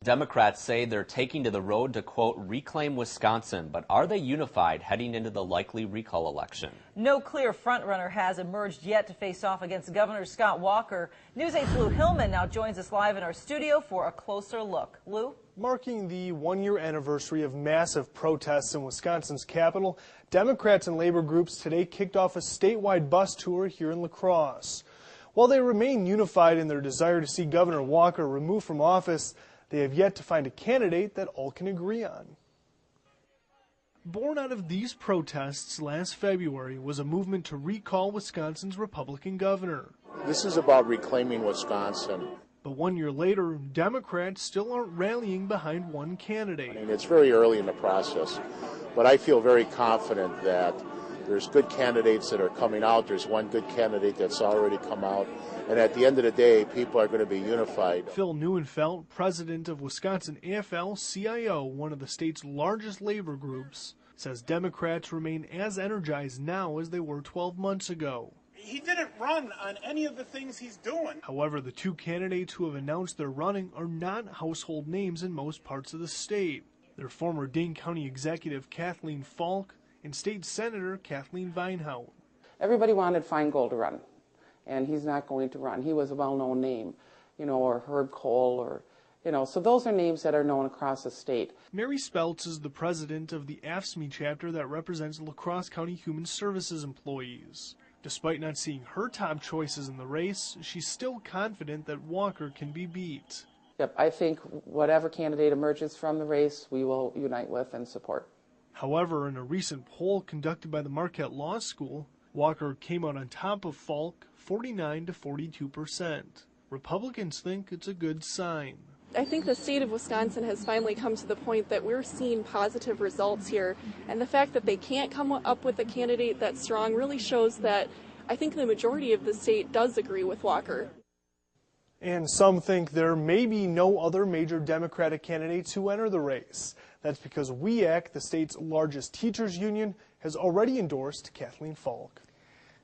Democrats say they're taking to the road to, quote, reclaim Wisconsin, but are they unified heading into the likely recall election? No clear frontrunner has emerged yet to face off against Governor Scott Walker. News 8's Lou Hillman now joins us live in our studio for a closer look. Lou? Marking the one-year anniversary of massive protests in Wisconsin's capital, Democrats and labor groups today kicked off a statewide bus tour here in La Crosse. While they remain unified in their desire to see Governor Walker removed from office, they have yet to find a candidate that all can agree on. Born out of these protests last February was a movement to recall Wisconsin's Republican governor. This is about reclaiming Wisconsin. But 1 year later, Democrats still aren't rallying behind one candidate. It's very early in the process, but I feel very confident that there's good candidates that are coming out. There's one good candidate that's already come out. And at the end of the day, people are going to be unified. Phil Neuenfeld, president of Wisconsin AFL-CIO, one of the state's largest labor groups, says Democrats remain as energized now as they were 12 months ago. He didn't run on any of the things he's doing. However, the two candidates who have announced they're running are not household names in most parts of the state. They're former Dane County Executive Kathleen Falk and State Senator Kathleen Vinehout. Everybody wanted Feingold to run, and he's not going to run. He was a well-known name, or Herb Cole, or, so those are names that are known across the state. Mary Speltz is the president of the AFSCME chapter that represents La Crosse County Human Services employees. Despite not seeing her top choices in the race, she's still confident that Walker can be beat. Yep, I think whatever candidate emerges from the race, we will unite with and support. However, in a recent poll conducted by the Marquette Law School, Walker came out on top of Falk, 49 to 42%. Republicans think it's a good sign. I think the state of Wisconsin has finally come to the point that we're seeing positive results here, and the fact that they can't come up with a candidate that's strong really shows that I think the majority of the state does agree with Walker. And some think there may be no other major Democratic candidates who enter the race. That's because WEAC, the state's largest teachers union, has already endorsed Kathleen Falk.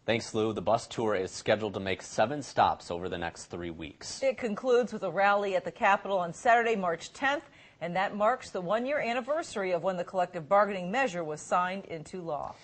Thanks, Lou. The bus tour is scheduled to make 7 stops over the next 3 weeks. It concludes with a rally at the Capitol on Saturday, March 10th, and that marks the 1-year anniversary of when the collective bargaining measure was signed into law.